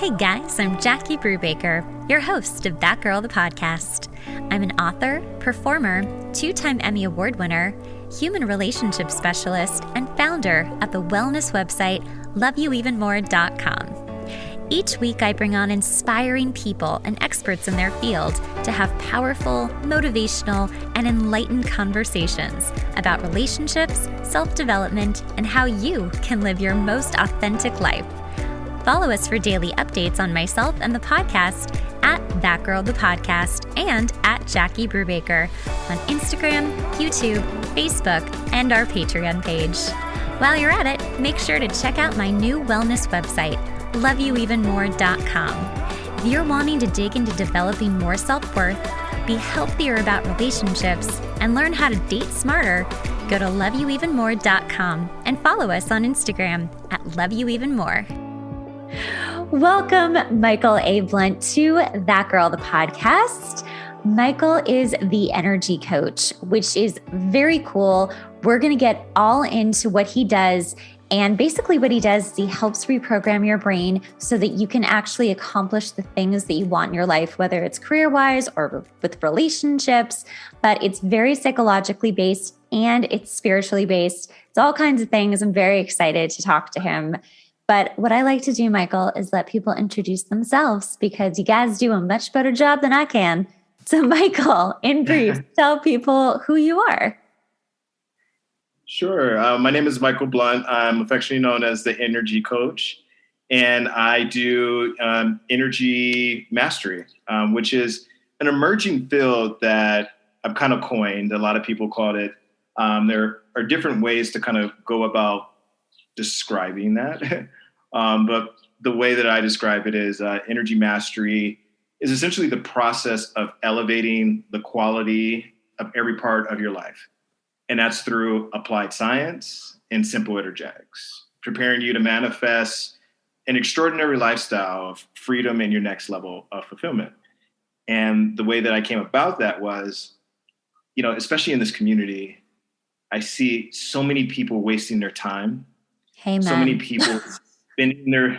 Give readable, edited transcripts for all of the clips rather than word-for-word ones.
Hey guys, I'm Jackie Brubaker, your host of That Girl the Podcast. I'm an author, performer, 2-time Emmy Award winner, human relationship specialist, and founder of the wellness website loveyouevenmore.com. Each week I bring on inspiring people and experts in their field to have powerful, motivational, and enlightened conversations about relationships, self-development, and how you can live your most authentic life. Follow us for daily updates on myself and the podcast at That Girl the Podcast and at Jackie Brubaker on Instagram, YouTube, Facebook, and our Patreon page. While you're at it, make sure to check out my new wellness website, loveyouevenmore.com. If you're wanting to dig into developing more self-worth, be healthier about relationships, and learn how to date smarter, go to loveyouevenmore.com and follow us on Instagram at loveyouevenmore. Welcome, Michael A. Blunt, to That Girl, the podcast. Michael is the energy coach, which is very cool. We're going to get all into what he does. And basically what he does is he helps reprogram your brain so that you can actually accomplish the things that you want in your life, whether it's career-wise or with relationships. But it's very psychologically based and it's spiritually based. It's all kinds of things. I'm very excited to talk to him. But what I like to do, Michael, is let people introduce themselves because you guys do a much better job than I can. So Michael, in brief, tell people who you are. Sure. My name is Michael Blunt. I'm affectionately known as the energy coach, and I do energy mastery, which is an emerging field that I've kind of coined. A lot of people call it. There are different ways to kind of go about describing that. But the way that I describe it is energy mastery is essentially the process of elevating the quality of every part of your life. And that's through applied science and simple energetics, preparing you to manifest an extraordinary lifestyle of freedom and your next level of fulfillment. And the way that I came about that was, especially in this community, I see so many people wasting their time. Amen. So many people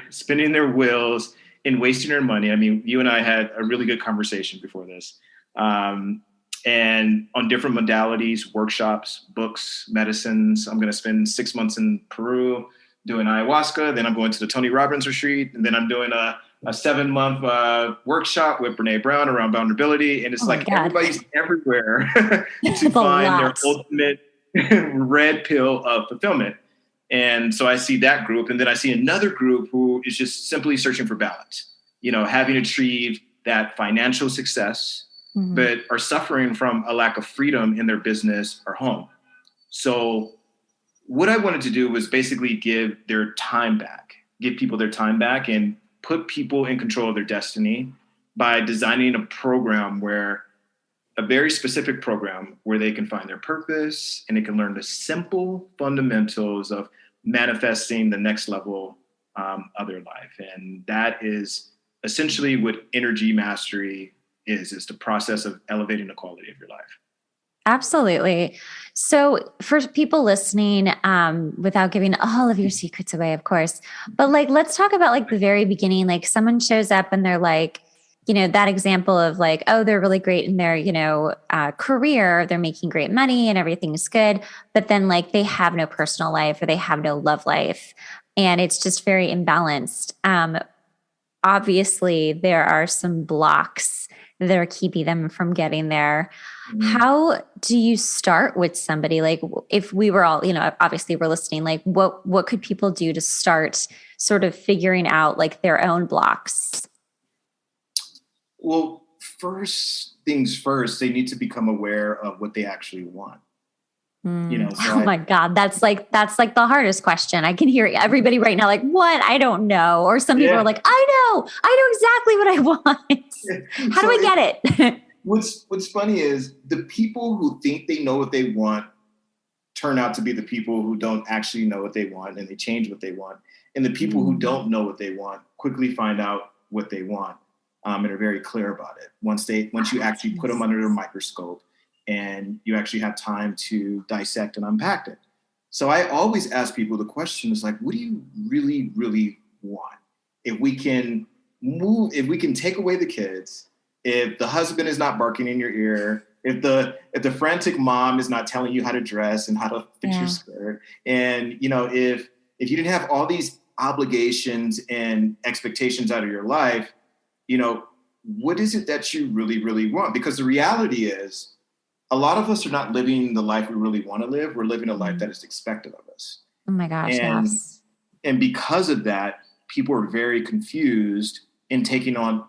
spinning their wheels and wasting their money. I mean, you and I had a really good conversation before this. And on different modalities, workshops, books, medicines. I'm going to spend 6 months in Peru doing ayahuasca. Then I'm going to the Tony Robbins retreat. And then I'm doing a 7-month workshop with Brene Brown around vulnerability. And it's everybody's everywhere to find their ultimate red pill of fulfillment. And so I see that group. And then I see another group who is just simply searching for balance, having achieved that financial success, but are suffering from a lack of freedom in their business or home. So what I wanted to do was basically give people their time back and put people in control of their destiny by designing a very specific program where they can find their purpose and they can learn the simple fundamentals of manifesting the next level of their life. And that is essentially what energy mastery is the process of elevating the quality of your life. Absolutely. So for people listening, without giving all of your secrets away, of course, but let's talk about the very beginning. Someone shows up and they're that example of they're really great in their, career, they're making great money and everything's good. But then they have no personal life or they have no love life. And it's just very imbalanced. Obviously there are some blocks that are keeping them from getting there. Mm-hmm. How do you start with somebody? If we were all, obviously we're listening, what could people do to start sort of figuring out their own blocks? Well, first things first, they need to become aware of what they actually want. My God, that's the hardest question. I can hear everybody right now what? I don't know. Or some people are I know exactly what I want. How do I get it? What's funny is the people who think they know what they want turn out to be the people who don't actually know what they want, and they change what they want. And the people who don't know what they want quickly find out what they want and are very clear about it. Once you actually put them under a microscope and you actually have time to dissect and unpack it. So I always ask people, the question is what do you really, really want? If we can if we can take away the kids, if the husband is not barking in your ear, if the frantic mom is not telling you how to dress and how to fix your skirt, and if you didn't have all these obligations and expectations out of your life, what is it that you really, really want? Because the reality is, a lot of us are not living the life we really want to live. We're living a life that is expected of us. Oh my gosh, yes. And because of that, people are very confused in taking on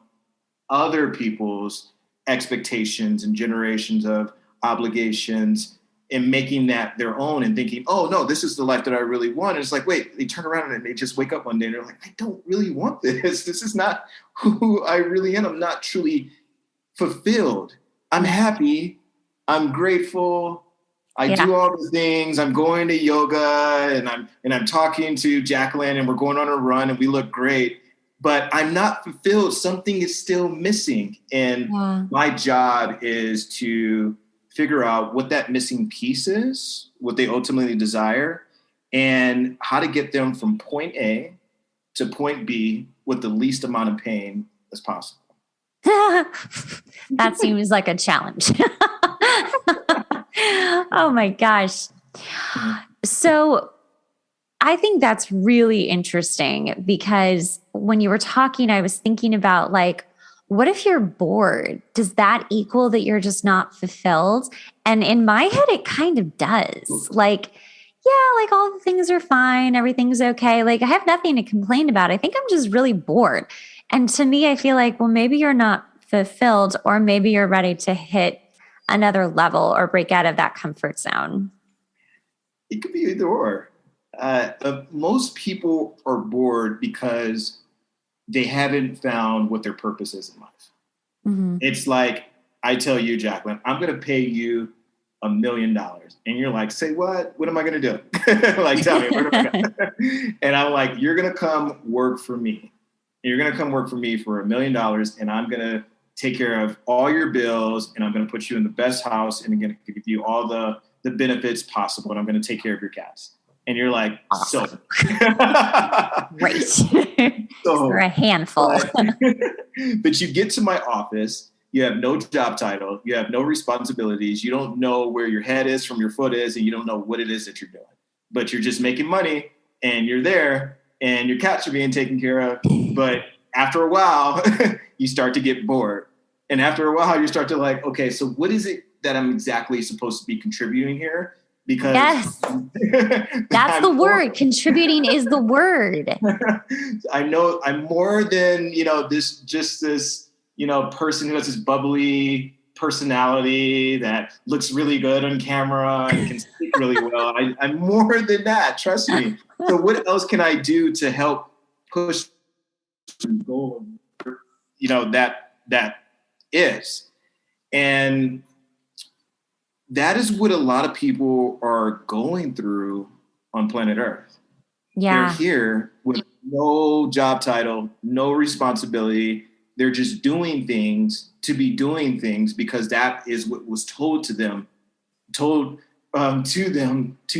other people's expectations and generations of obligations and making that their own and thinking, oh no, this is the life that I really want. And it's like, wait, they turn around and they just wake up one day and they're like, I don't really want this. This is not who I really am. I'm not truly fulfilled. I'm happy. I'm grateful. I do all the things. I'm going to yoga and I'm talking to Jacqueline and we're going on a run and we look great, but I'm not fulfilled. Something is still missing. And my job is to figure out what that missing piece is, what they ultimately desire, and how to get them from point A to point B with the least amount of pain as possible. That seems like a challenge. Oh my gosh. So I think that's really interesting because when you were talking, I was thinking about what if you're bored? Does that equal that you're just not fulfilled? And in my head, it kind of does. All the things are fine. Everything's okay. I have nothing to complain about. I think I'm just really bored. And to me, I feel like, well, maybe you're not fulfilled, or maybe you're ready to hit another level or break out of that comfort zone. It could be either or. Most people are bored because they haven't found what their purpose is in life. Mm-hmm. It's like, I tell you, Jacqueline, I'm going to pay you $1 million. And you're like, say what? What am I going to do? Tell me. Where am I going? And I'm like, you're going to come work for me. You're going to come work for me for $1 million. And I'm going to take care of all your bills. And I'm going to put you in the best house. And I'm going to give you all the benefits possible. And I'm going to take care of your cats. And you're like, awesome. Great. You're a handful. But you get to my office, you have no job title, you have no responsibilities, you don't know where your head is from your foot is, and you don't know what it is that you're doing. But you're just making money, and you're there, and your cats are being taken care of. But after a while, you start to get bored. And after a while, you start to okay, so what is it that I'm exactly supposed to be contributing here? Because yes, that's the word. Contributing is the word. I know I'm more than, this person who has this bubbly personality that looks really good on camera and can speak really well. I'm more than that. Trust me. So what else can I do to help push the goal? That is. And that is what a lot of people are going through on planet Earth. Yeah. They're here with no job title, no responsibility. They're just doing things to be doing things because that is what was told to them to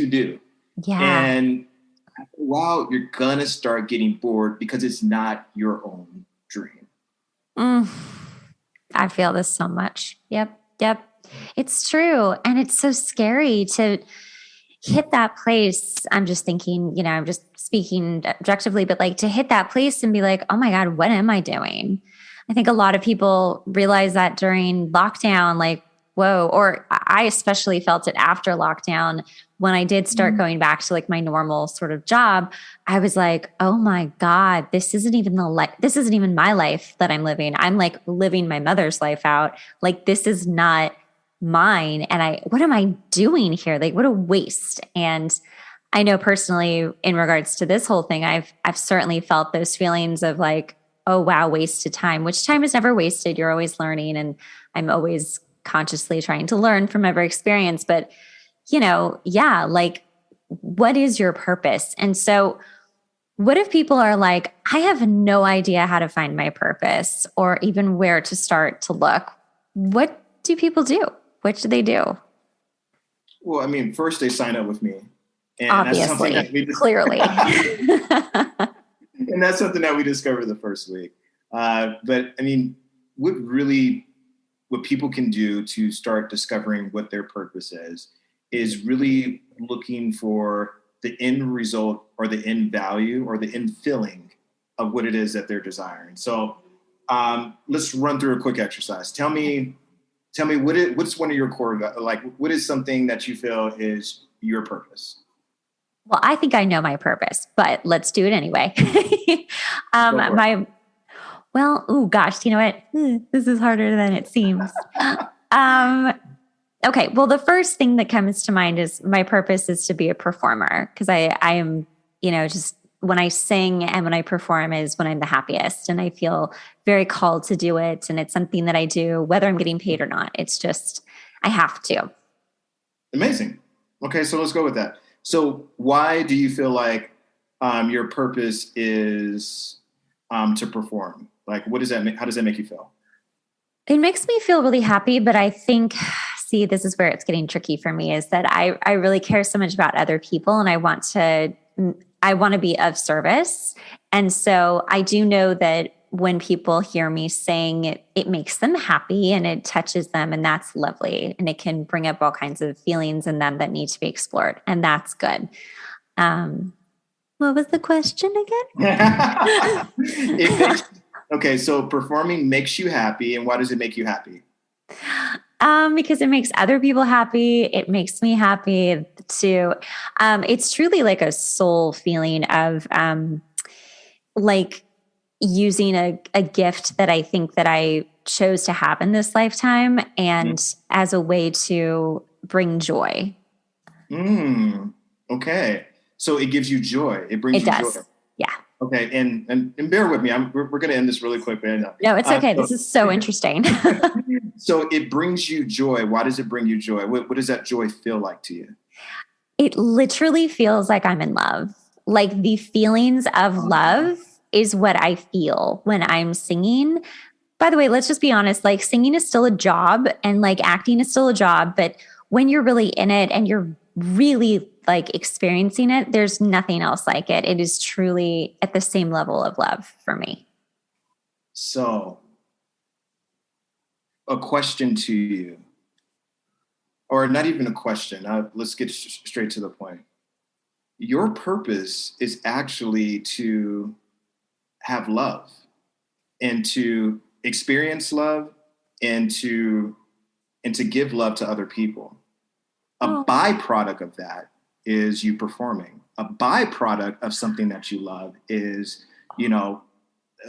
do. Yeah. And after a while, you're going to start getting bored because it's not your own dream. I feel this so much. Yep. It's true. And it's so scary to hit that place. I'm just thinking, I'm just speaking objectively, but to hit that place and be like, oh my God, what am I doing? I think a lot of people realize that during lockdown, whoa, or I especially felt it after lockdown when I did start going back to my normal sort of job. I was like, oh my God, this isn't even my life that I'm living. I'm living my mother's life out. This is not mine. And what am I doing here? What a waste. And I know personally in regards to this whole thing, I've certainly felt those feelings of oh wow, wasted time, which time is never wasted. You're always learning. And I'm always consciously trying to learn from every experience. But, what is your purpose? And so what if people are I have no idea how to find my purpose or even where to start to look? What do people do? What should they do? Well, I mean, first they sign up with me. And obviously, clearly. And that's something that we discovered the first week. But I mean, what people can do to start discovering what their purpose is really looking for the end result or the end value or the end feeling of what it is that they're desiring. So let's run through a quick exercise. Tell me what's one of your core, like what is something that you feel is your purpose? Well, I think I know my purpose, but let's do it anyway. Oh gosh, you know what? This is harder than it seems. Okay. Well, the first thing that comes to mind is my purpose is to be a performer, because I am, just when I sing and when I perform is when I'm the happiest, and I feel very called to do it. And it's something that I do, whether I'm getting paid or not. It's just, I have to. Amazing. Okay. So let's go with that. So why do you feel like your purpose is to perform? Like, what does that mean? How does that make you feel? It makes me feel really happy, but I think, see, this is where it's getting tricky for me, is that I really care so much about other people, and I want to be of service. And so I do know that when people hear me sing, it makes them happy and it touches them, and that's lovely. And it can bring up all kinds of feelings in them that need to be explored. And that's good. What was the question again? Okay, so performing makes you happy. And why does it make you happy? Because it makes other people happy. It makes me happy too. It's truly like a soul feeling of like using a gift that I think that I chose to have in this lifetime, and as a way to bring joy. Okay. So it gives you joy. It brings you joy. Yeah. Okay. And bear with me. We're going to end this really quickly. I know. No, it's okay. This is so interesting. So it brings you joy. Why does it bring you joy? What does that joy feel like to you? It literally feels like I'm in love. Like the feelings of love is what I feel when I'm singing. By the way, let's just be honest, like singing is still a job, and like acting is still a job. But when you're really in it and you're really like experiencing it, there's nothing else like it. It is truly at the same level of love for me. So a question to you, or not even a question. Let's get straight to the point. Your purpose is actually to have love and to experience love and to give love to other people. A byproduct of that is you performing. A byproduct of something that you love is,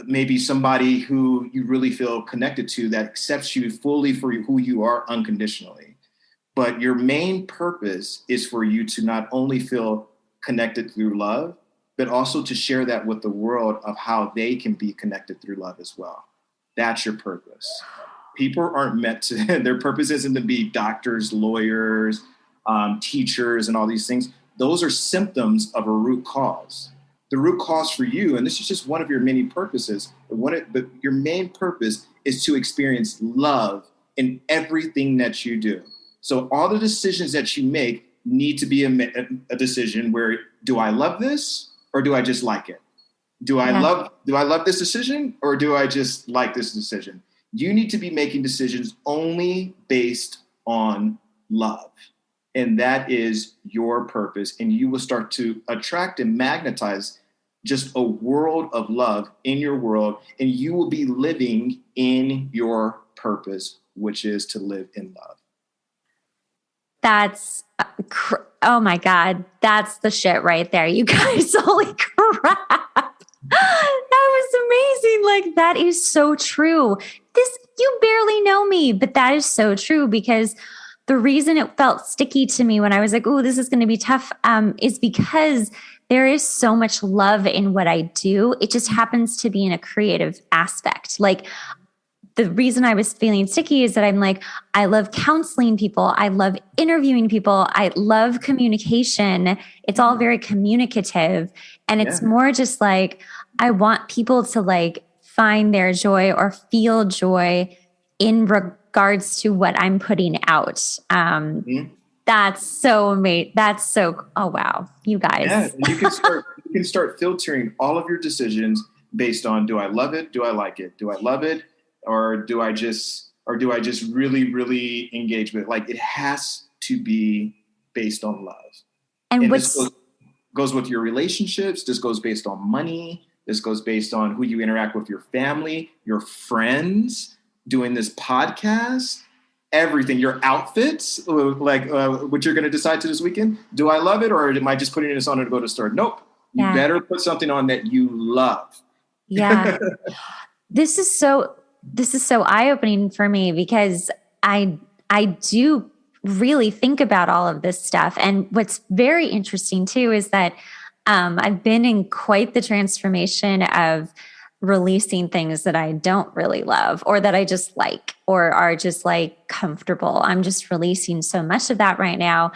maybe somebody who you really feel connected to that accepts you fully for who you are unconditionally. But your main purpose is for you to not only feel connected through love, but also to share that with the world of how they can be connected through love as well. That's your purpose. People aren't meant to, their purpose isn't to be doctors, lawyers, teachers, and all these things. Those are symptoms of a root cause. The root cause for you, and this is just one of your many purposes, but your main purpose is to experience love in everything that you do. So all the decisions that you make need to be a decision where, do I love this or do I just like it? Do I love this decision or do I just like this decision? You need to be making decisions only based on love. And that is your purpose. And you will start to attract and magnetize just a world of love in your world. And you will be living in your purpose, which is to live in love. That's, oh my God, that's the shit right there. You guys, holy crap. That was amazing. Like, that is so true. You barely know me, but that is so true, because the reason it felt sticky to me when I was like, oh, this is going to be tough, is because there is so much love in what I do. It just happens to be in a creative aspect. Like, the reason I was feeling sticky is that I'm like, I love counseling people. I love interviewing people. I love communication. It's all very communicative. And it's more just like, I want people to like find their joy or feel joy in regards to what I'm putting out. That's so amazing. That's so, oh wow, you guys. Yeah, you can start filtering all of your decisions based on, do I love it? Do I like it? Do I love it? Or do I just really, really engage with it? Like, it has to be based on love. And this goes with your relationships. This goes based on money. This goes based on who you interact with, your family, your friends, doing this podcast, everything, your outfits, like what you're going to decide to this weekend. Do I love it, or am I just putting this on to go to the store? Nope. You better put something on that you love. Yeah. This is so eye-opening for me, because I do really think about all of this stuff. And what's very interesting too is that I've been in quite the transformation of releasing things that I don't really love, or that I just like, or are just like comfortable. I'm just releasing so much of that right now.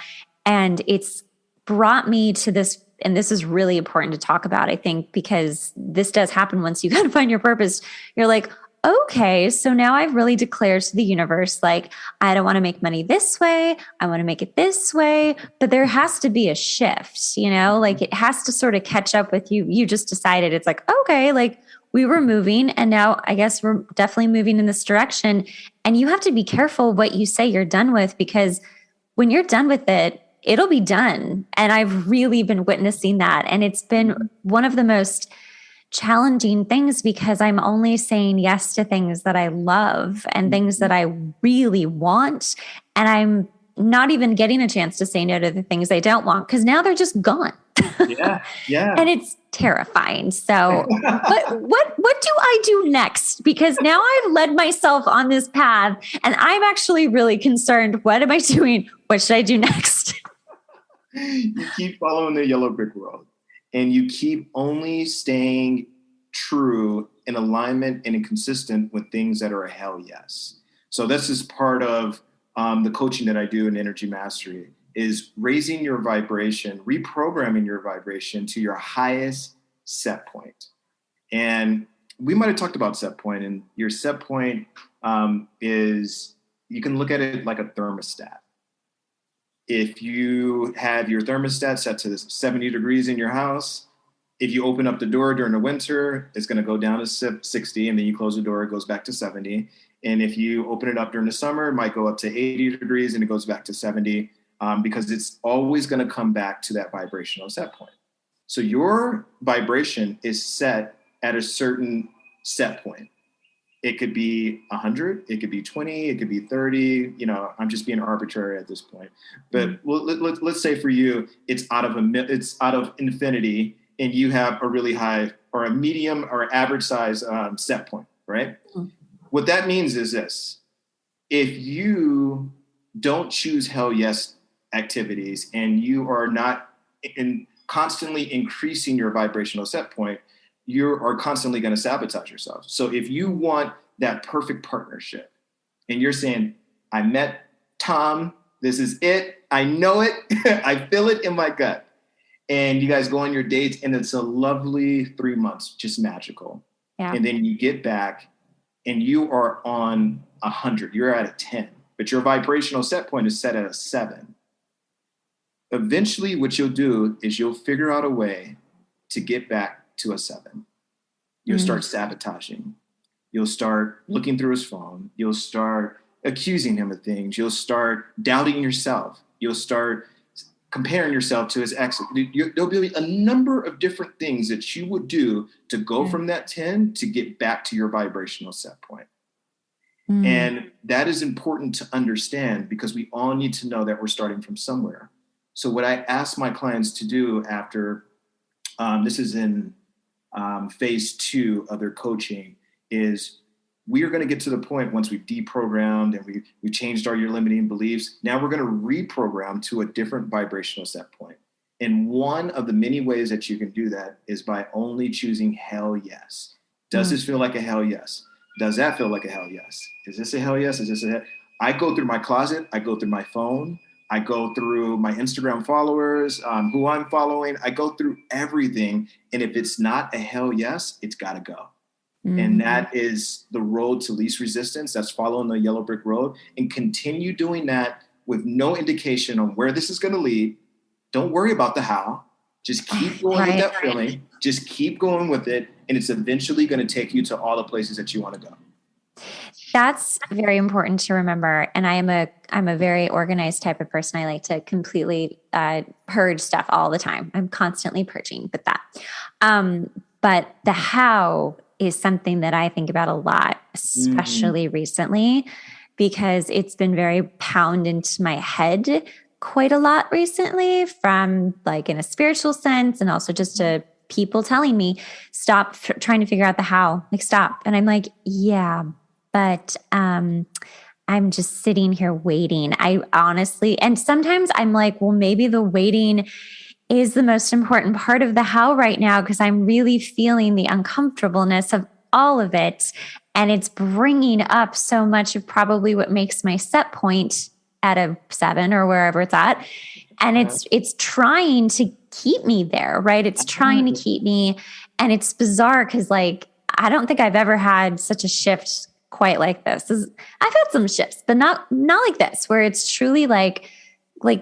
And it's brought me to this, and this is really important to talk about, I think, because this does happen once you kind of find your purpose. You're like, okay, so now I've really declared to the universe, like, I don't want to make money this way. I want to make it this way. But there has to be a shift, like it has to sort of catch up with you. You just decided, it's like, okay, like we were moving, and now I guess we're definitely moving in this direction. And you have to be careful what you say you're done with, because when you're done with it, it'll be done. And I've really been witnessing that. And it's been one of the most challenging things, because I'm only saying yes to things that I love and things that I really want. And I'm not even getting a chance to say no to the things I don't want, because now they're just gone. Yeah. And it's terrifying. So what do I do next? Because now I've led myself on this path, and I'm actually really concerned. What am I doing? What should I do next? You keep following the yellow brick road, and you keep only staying true in alignment and consistent with things that are a hell yes. So this is part of the coaching that I do in Energy Mastery, is raising your vibration, reprogramming your vibration to your highest set point. And we might have talked about set point, and your set point is, you can look at it like a thermostat. If you have your thermostat set to 70 degrees in your house, if you open up the door during the winter, it's going to go down to 60, and then you close the door, it goes back to 70. And if you open it up during the summer, it might go up to 80 degrees and it goes back to 70, because it's always going to come back to that vibrational set point. So your vibration is set at a certain set point. It could be 100, it could be 20, it could be 30. I'm just being arbitrary at this point. But let's say for you, it's out of infinity, and you have a really high or a medium or average size set point, right? Mm-hmm. What that means is this: if you don't choose hell yes activities, and you are not constantly increasing your vibrational set point, you are constantly going to sabotage yourself. So if you want that perfect partnership, and you're saying, I met Tom, this is it, I know it, I feel it in my gut, and you guys go on your dates, and it's a lovely 3 months, just magical. Yeah. And then you get back, and you are on 100, you're at a 10, but your vibrational set point is set at a 7. Eventually, what you'll do is you'll figure out a way to get back to a 7. You'll start sabotaging. You'll start looking through his phone. You'll start accusing him of things. You'll start doubting yourself. You'll start comparing yourself to his ex. There'll be a number of different things that you would do to go from that 10 to get back to your vibrational set point. And that is important to understand, because we all need to know that we're starting from somewhere. So what I ask my clients to do after, this is in phase 2 of their coaching, is we are going to get to the point, once we've deprogrammed and we changed all your limiting beliefs, now we're going to reprogram to a different vibrational set point. And one of the many ways that you can do that is by only choosing hell yes. Does this feel like a hell yes? Does that feel like a hell yes? Is this a hell yes? Is this a hell? I go through my closet. I go through my phone. I go through my Instagram followers, who I'm following. I go through everything. And if it's not a hell yes, it's got to go. Mm-hmm. And that is the road to least resistance. That's following the yellow brick road, and continue doing that with no indication on where this is going to lead. Don't worry about the how. Just keep going with that feeling. Just keep going with it. And it's eventually going to take you to all the places that you want to go. That's very important to remember. And I'm a very organized type of person. I like to completely purge stuff all the time. I'm constantly purging with that. But the how is something that I think about a lot, especially recently, because it's been very pounded into my head quite a lot recently, from like in a spiritual sense, and also just to people telling me, stop trying to figure out the how, like stop. And I'm like, yeah, but I'm just sitting here waiting. I honestly, and sometimes I'm like, well, maybe the waiting is the most important part of the how right now, because I'm really feeling the uncomfortableness of all of it. And it's bringing up so much of probably what makes my set point at a 7 or wherever it's at. And it's trying to keep me there, right? It's trying to keep me. And it's bizarre because like, I don't think I've ever had such a shift quite like this. I've had some shifts, but not like this, where it's truly like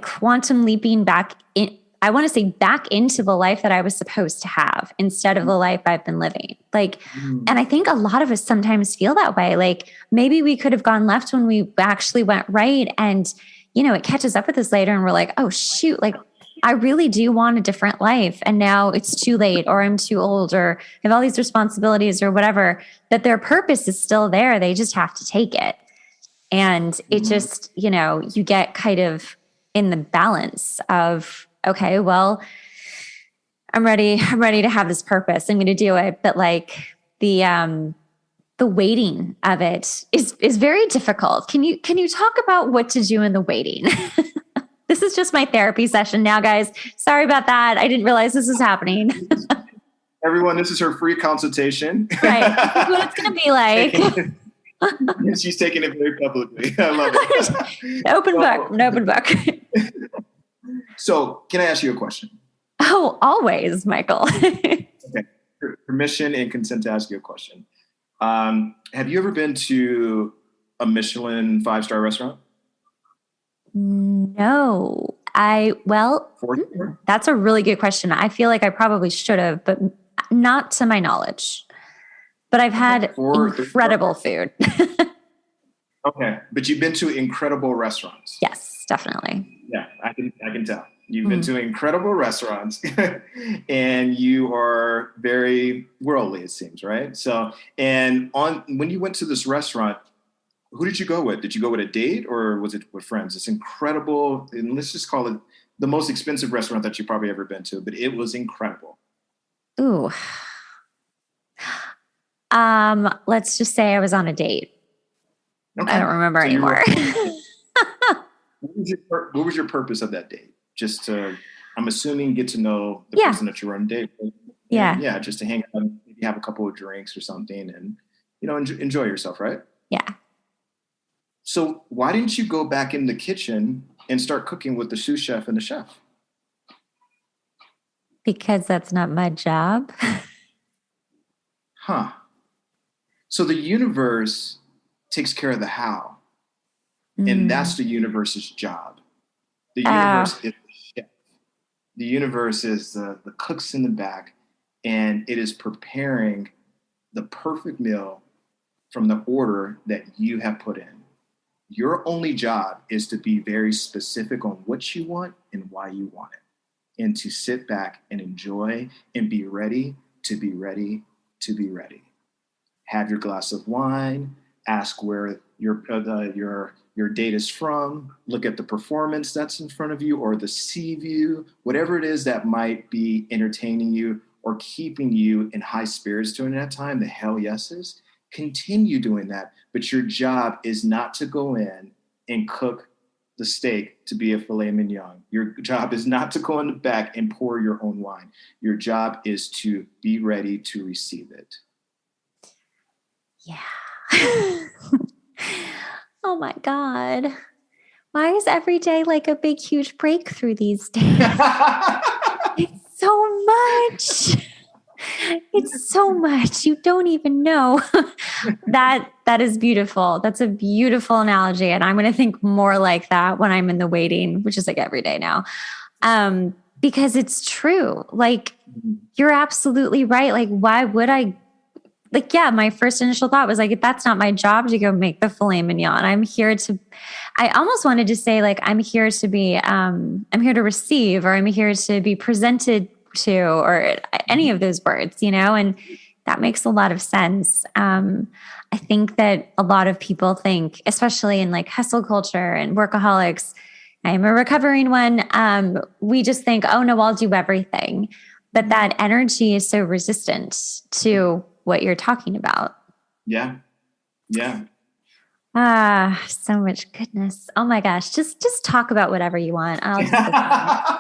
quantum leaping back in. I want to say back into the life that I was supposed to have instead of the life I've been living. And I think a lot of us sometimes feel that way. Like maybe we could have gone left when we actually went right. And, it catches up with us later and we're like, oh shoot, like I really do want a different life. And now it's too late, or I'm too old, or I have all these responsibilities or whatever, that their purpose is still there. They just have to take it. And it just, you get kind of in the balance of, okay, well, I'm ready to have this purpose. I'm going to do it. But like the waiting of it is very difficult. Can you talk about what to do in the waiting? This is just my therapy session now, guys. Sorry about that. I didn't realize this was happening. Everyone, this is her free consultation. Right. This is what it's going to be like. She's taking it very publicly. I love it. Open book. So can I ask you a question? Oh, always, Michael. Okay. Permission and consent to ask you a question. Have you ever been to a Michelin 5-star restaurant? No. That's a really good question. I feel like I probably should have, but not to my knowledge. But I've had incredible food. Okay. But you've been to incredible restaurants. Yes, definitely. Yeah, I can tell. You've been to incredible restaurants and you are very worldly, it seems, right? So, when you went to this restaurant, who did you go with? Did you go with a date or was it with friends? It's incredible. And let's just call it the most expensive restaurant that you've probably ever been to, but it was incredible. Ooh. Let's just say I was on a date. Okay. I don't remember anymore. What was your purpose of that date? Just to, I'm assuming, get to know the person that you're on a date with. Yeah, just to hang out, maybe have a couple of drinks or something and, enjoy yourself, right? Yeah. So why didn't you go back in the kitchen and start cooking with the sous chef and the chef? Because that's not my job. Huh. So the universe takes care of the how. And that's the universe's job. The universe is the chef. The universe is the cooks in the back, and it is preparing the perfect meal from the order that you have put in. Your only job is to be very specific on what you want and why you want it, and to sit back and enjoy and be ready to be ready to be ready. Have your glass of wine, ask where your date is from, look at the performance that's in front of you or the sea view, whatever it is that might be entertaining you or keeping you in high spirits during that time, the hell yeses, continue doing that. But your job is not to go in and cook the steak to be a filet mignon. Your job is not to go in the back and pour your own wine. Your job is to be ready to receive it. Yeah. Oh my God. Why is every day like a big, huge breakthrough these days? It's so much. It's so much. You don't even know. That is beautiful. That's a beautiful analogy. And I'm going to think more like that when I'm in the waiting, which is like every day now. Because it's true. Like, you're absolutely right. Like, why would I? Like, yeah, my first initial thought was like, that's not my job to go make the filet mignon. I almost wanted to say, like, I'm here to receive, or I'm here to be presented to, or any of those words, and that makes a lot of sense. I think that a lot of people think, especially in like hustle culture and workaholics, I'm a recovering one. We just think, oh no, I'll do everything. But that energy is so resistant to what you're talking about. Yeah. Yeah. So much goodness. Oh my gosh. Just talk about whatever you want. I'll just listen.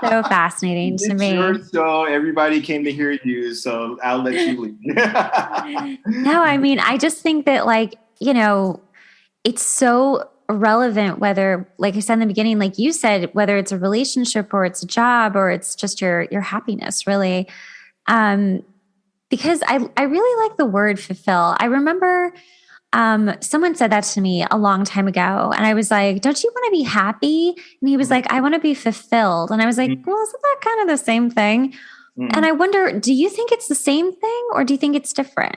So fascinating to It's me. your show. Everybody came to hear you, so I'll let you lead. No, I mean, I just think that it's so relevant whether, like I said in the beginning, like you said, whether it's a relationship or it's a job or it's just your happiness, really. Because I really like the word fulfill. I remember someone said that to me a long time ago. And I was like, don't you want to be happy? And he was like, I want to be fulfilled. And I was like, well, isn't that kind of the same thing? And I wonder, do you think it's the same thing or do you think it's different?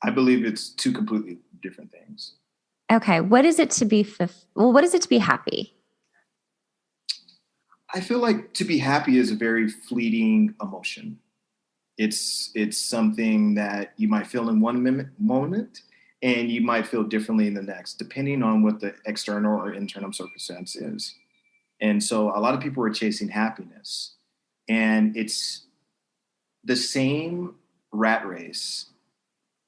I believe it's two completely different things. Okay. What is it to be what is it to be happy? I feel like to be happy is a very fleeting emotion. It's something that you might feel in one moment and you might feel differently in the next, depending on what the external or internal circumstance is. And so a lot of people are chasing happiness, and it's the same rat race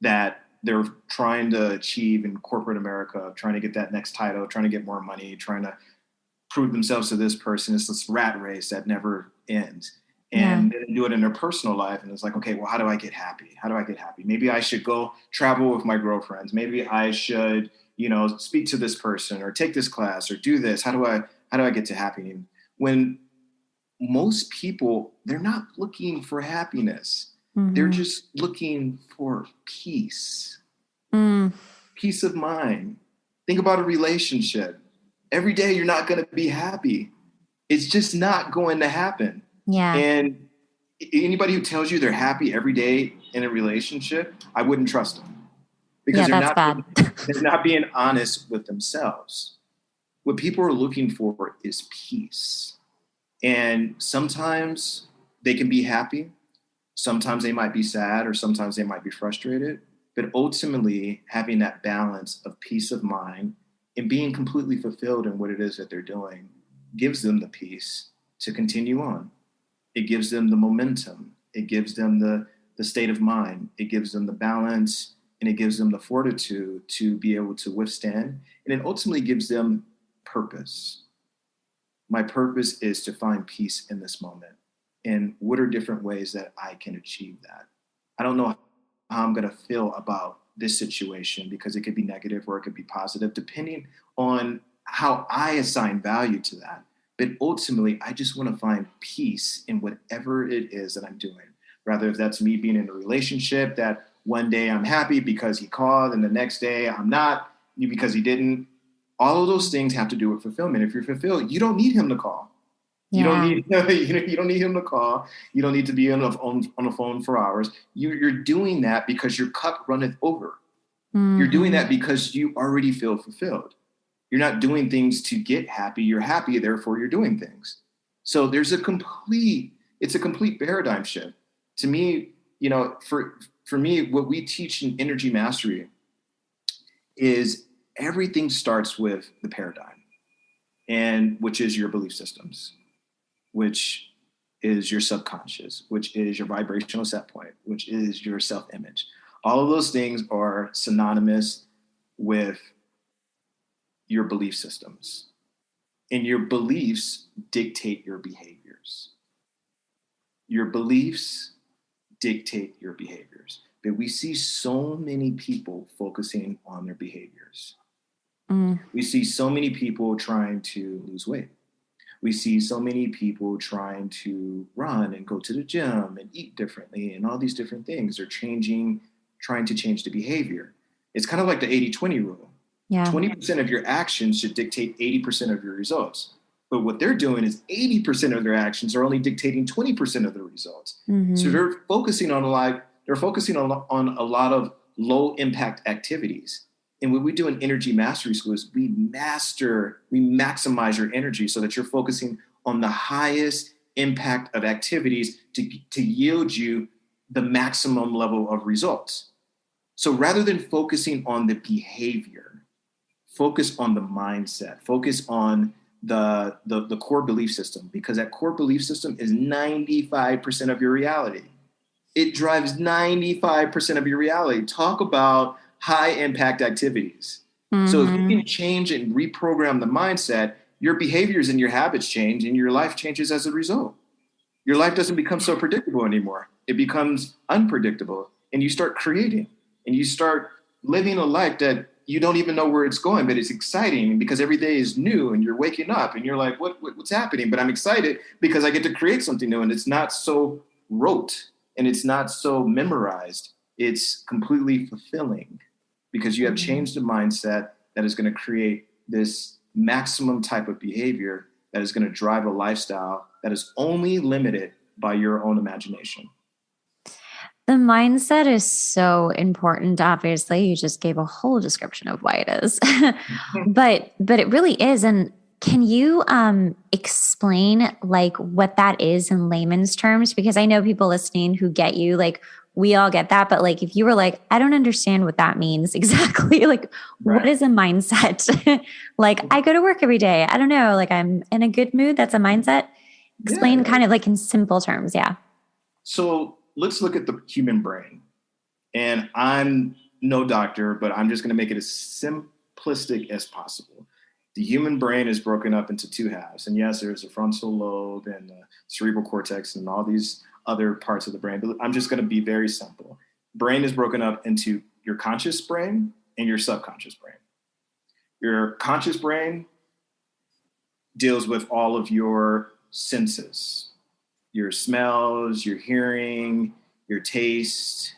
that they're trying to achieve in corporate America, trying to get that next title, trying to get more money, trying to prove themselves to this person. It's this rat race that never ends. And they do it in their personal life. And it's like, okay, well, how do I get happy? How do I get happy? Maybe I should go travel with my girlfriends. Maybe I should, speak to this person or take this class or do this. How do I get to happy? When most people, they're not looking for happiness. They're just looking for peace, peace of mind. Think about a relationship. Every day you're not going to be happy. It's just not going to happen. Yeah. And anybody who tells you they're happy every day in a relationship, I wouldn't trust them, because they're not being honest with themselves. What people are looking for is peace. And sometimes they can be happy. Sometimes they might be sad, or sometimes they might be frustrated. But ultimately, having that balance of peace of mind and being completely fulfilled in what it is that they're doing gives them the peace to continue on. It gives them the momentum. It gives them the state of mind. It gives them the balance, and it gives them the fortitude to be able to withstand. And it ultimately gives them purpose. My purpose is to find peace in this moment. And what are different ways that I can achieve that? I don't know how I'm going to feel about this situation, because it could be negative or it could be positive, depending on how I assign value to that. But ultimately, I just want to find peace in whatever it is that I'm doing. Rather, if that's me being in a relationship that one day I'm happy because he called and the next day I'm not because he didn't. All of those things have to do with fulfillment. If you're fulfilled, you don't need him to call. You don't need him to call. You don't need to be on the phone for hours. You're doing that because your cup runneth over. You're doing that because you already feel fulfilled. You're not doing things to get happy. You're happy, therefore you're doing things. So it's a complete paradigm shift. To me, for me, what we teach in energy mastery is everything starts with the paradigm, and which is your belief systems, which is your subconscious, which is your vibrational set point, which is your self-image. All of those things are synonymous with your belief systems, and your beliefs dictate your behaviors. Your beliefs dictate your behaviors. But we see so many people focusing on their behaviors. We see so many people trying to lose weight. We see so many people trying to run and go to the gym and eat differently and all these different things. They're trying to change the behavior. It's kind of like the 80-20 rule. Yeah. 20% of your actions should dictate 80% of your results. But what they're doing is 80% of their actions are only dictating 20% of the results. So they're focusing on a lot of low impact activities. And what we do in Energy Mastery School is we maximize your energy so that you're focusing on the highest impact of activities to yield you the maximum level of results. So rather than focusing on the behavior, focus on the mindset, focus on the core belief system, because that core belief system is 95% of your reality. It drives 95% of your reality. Talk about high impact activities. So if you can change and reprogram the mindset, your behaviors and your habits change and your life changes as a result. Your life doesn't become so predictable anymore. It becomes unpredictable, and you start creating and you start living a life that you don't even know where it's going, but it's exciting because every day is new and you're waking up and you're like, what's happening? But I'm excited because I get to create something new, and it's not so rote and it's not so memorized. It's completely fulfilling because you have changed the mindset that is going to create this maximum type of behavior that is going to drive a lifestyle that is only limited by your own imagination. The mindset is so important. Obviously, you just gave a whole description of why it is, but it really is. And can you explain like what that is in layman's terms? Because I know people listening who get you, like we all get that. But like if you were like, I don't understand what that means exactly. Like, Right. What is a mindset? Like I go to work every day. I don't know. Like I'm in a good mood. That's a mindset. Explain kind of like in simple terms. Yeah. So let's look at the human brain. And I'm no doctor, but I'm just going to make it as simplistic as possible. The human brain is broken up into two halves. And yes, there's a frontal lobe and the cerebral cortex and all these other parts of the brain. But I'm just going to be very simple. Brain is broken up into your conscious brain and your subconscious brain. Your conscious brain deals with all of your senses, your smells, your hearing, your taste,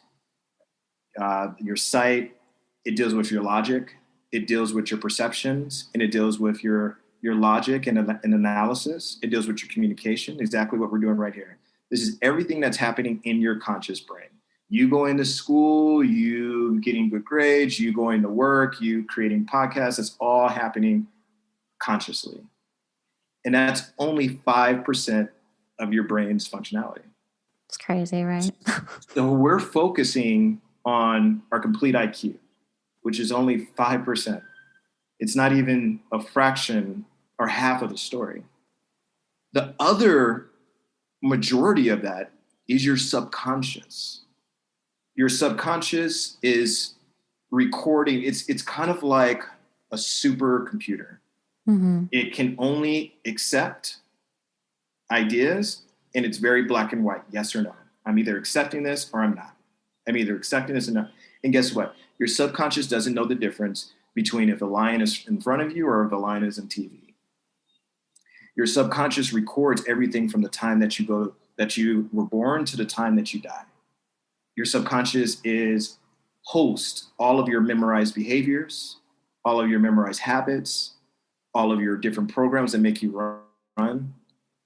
your sight. It deals with your logic. It deals with your perceptions, and it deals with your logic and analysis. It deals with your communication, exactly what we're doing right here. This is everything that's happening in your conscious brain. You going to school, you getting good grades, you going to work, you creating podcasts, it's all happening consciously. And that's only 5% of your brain's functionality. It's crazy, right? So we're focusing on our complete IQ, which is only 5%. It's not even a fraction or half of the story. The other majority of that is your subconscious. Your subconscious is recording. It's kind of like a supercomputer. It can only accept ideas, and it's very black and white, yes or no. I'm either accepting this or I'm not. I'm either accepting this or not. And guess what? Your subconscious doesn't know the difference between if a lion is in front of you or if a lion is in TV. Your subconscious records everything from the time that you were born to the time that you die. Your subconscious is host all of your memorized behaviors, all of your memorized habits, all of your different programs that make you run.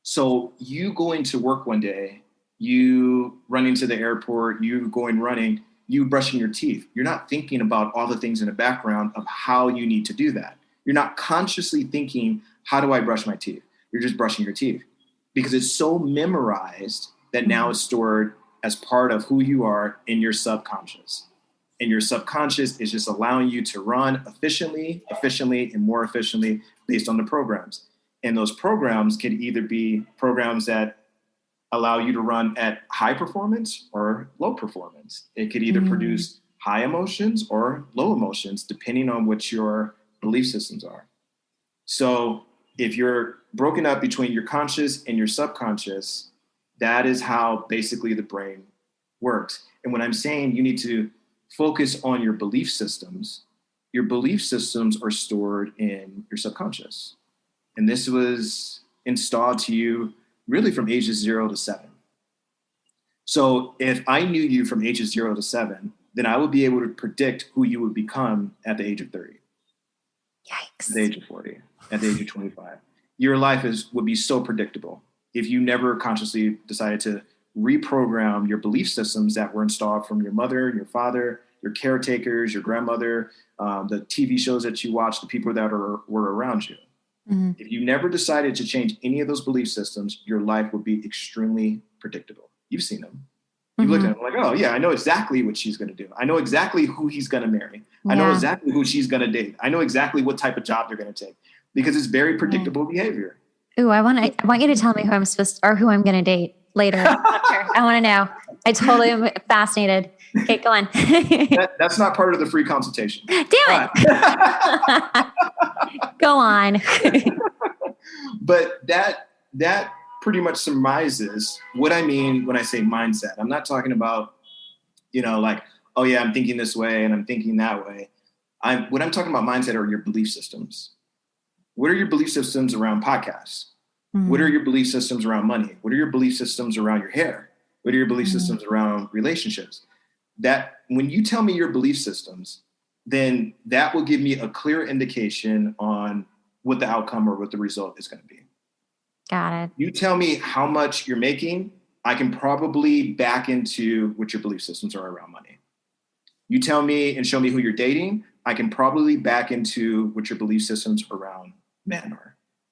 So you going to work one day, you running to the airport, you going running, you brushing your teeth. You're not thinking about all the things in the background of how you need to do that. You're not consciously thinking, how do I brush my teeth? You're just brushing your teeth because it's so memorized that now it's stored as part of who you are in your subconscious. And your subconscious is just allowing you to run efficiently, and more efficiently based on the programs. And those programs can either be programs that allow you to run at high performance or low performance. It could either produce high emotions or low emotions, depending on what your belief systems are. So if you're broken up between your conscious and your subconscious, that is how basically the brain works. And when I'm saying you need to focus on your belief systems are stored in your subconscious. And this was installed to you really from ages 0 to 7. So if I knew you from ages 0 to 7, then I would be able to predict who you would become at the age of 30. Yikes. At the age of 40, at the age of 25. your life would be so predictable if you never consciously decided to reprogram your belief systems that were installed from your mother, your father, your caretakers, your grandmother, the TV shows that you watch, the people that were around you. Mm-hmm. If you never decided to change any of those belief systems, your life would be extremely predictable. You've seen them. You looked at them like, oh, yeah, I know exactly what she's going to do. I know exactly who he's going to marry. Yeah. I know exactly who she's going to date. I know exactly what type of job they're going to take because it's very predictable behavior. Ooh, I want you to tell me who I'm who I'm going to date later. I want to know. I totally am fascinated. Okay, go on. That's not part of the free consultation. Damn it. Go on. But that pretty much surmises what I mean when I say mindset. I'm not talking about, like, oh yeah, I'm thinking this way and I'm thinking that way. What I'm talking about mindset are your belief systems. What are your belief systems around podcasts? Mm-hmm. What are your belief systems around money? What are your belief systems around your hair? What are your belief systems around relationships? That when you tell me your belief systems, then that will give me a clear indication on what the outcome or what the result is going to be. Got it. You tell me how much you're making, I can probably back into what your belief systems are around money. You tell me and show me who you're dating, I can probably back into what your belief systems around men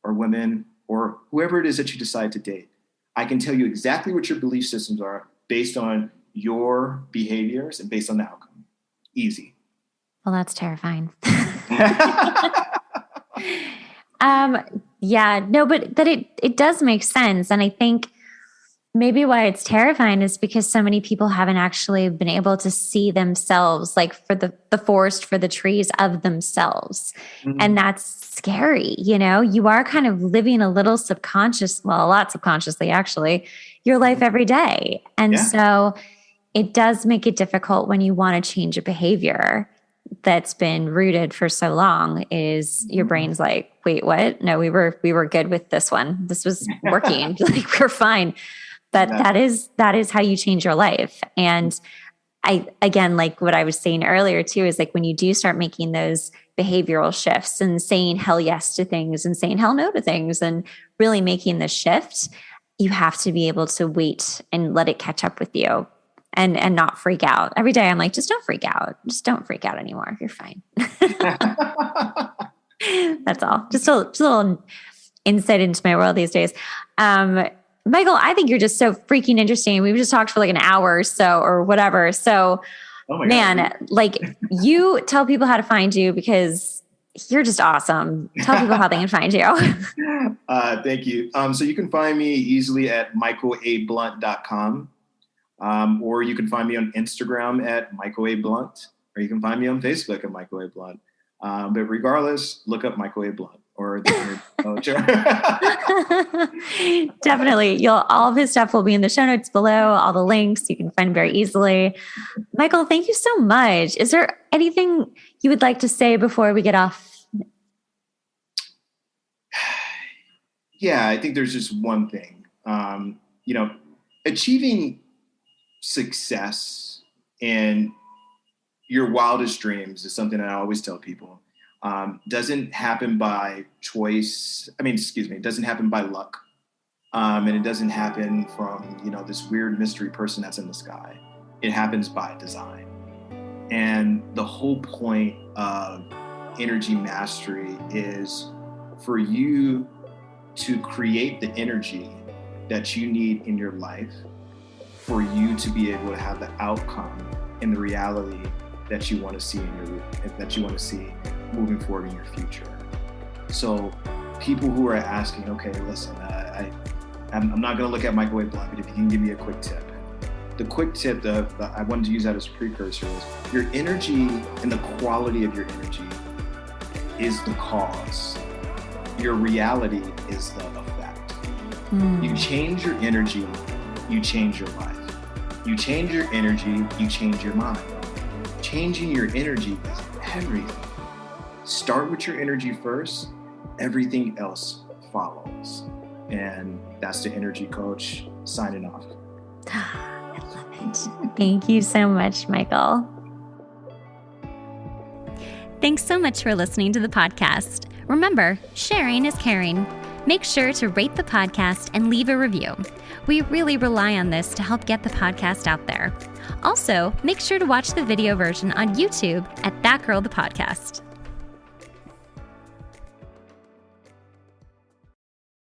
or women or whoever it is that you decide to date. I can tell you exactly what your belief systems are based on your behaviors and based on the outcome. Easy. Well, that's terrifying. Yeah, no, but it does make sense. And I think maybe why it's terrifying is because so many people haven't actually been able to see themselves, like for the forest for the trees of themselves. Mm-hmm. And that's scary. You are kind of living a little a lot subconsciously, actually, your life every day. And so it does make it difficult when you want to change a behavior that's been rooted for so long. Is your brain's like, wait, what? No, we were good with this one. This was working. Like, we're fine. But that is how you change your life. And again, like what I was saying earlier too, is like when you do start making those behavioral shifts and saying hell yes to things and saying hell no to things and really making the shift, you have to be able to wait and let it catch up with you. And not freak out. Every day I'm like, just don't freak out. Just don't freak out anymore. You're fine. That's all. Just a little insight into my world these days. Michael, I think you're just so freaking interesting. We've just talked for like an hour or so or whatever. So, God. Like, you tell people how to find you because you're just awesome. Tell people how they can find you. Thank you. So you can find me easily at michaelablunt.com. Or you can find me on Instagram at Michael A. Blunt, or you can find me on Facebook at Michael A. Blunt. But regardless, look up Michael A. Blunt or the Definitely. All of his stuff will be in the show notes below, all the links you can find very easily. Michael, thank you so much. Is there anything you would like to say before we get off? Yeah, I think there's just one thing. Achieving success in your wildest dreams is something that I always tell people. Doesn't happen by choice. It doesn't happen by luck. And it doesn't happen from, this weird mystery person that's in the sky. It happens by design. And the whole point of energy mastery is for you to create the energy that you need in your life for you to be able to have the outcome and the reality that you want to see moving forward in your future. So people who are asking, okay, listen, I'm not going to look at Michael A. Blunt, but if you can give me a quick tip. The quick tip that I wanted to use that as a precursor is your energy and the quality of your energy is the cause. Your reality is the effect. You change your energy, you change your life. You change your energy, you change your mind. Changing your energy is everything. Start with your energy first, everything else follows. And that's the Energy Coach signing off. I love it. Thank you so much, Michael. Thanks so much for listening to the podcast. Remember, sharing is caring. Make sure to rate the podcast and leave a review. We really rely on this to help get the podcast out there. Also, make sure to watch the video version on YouTube at That Girl the Podcast.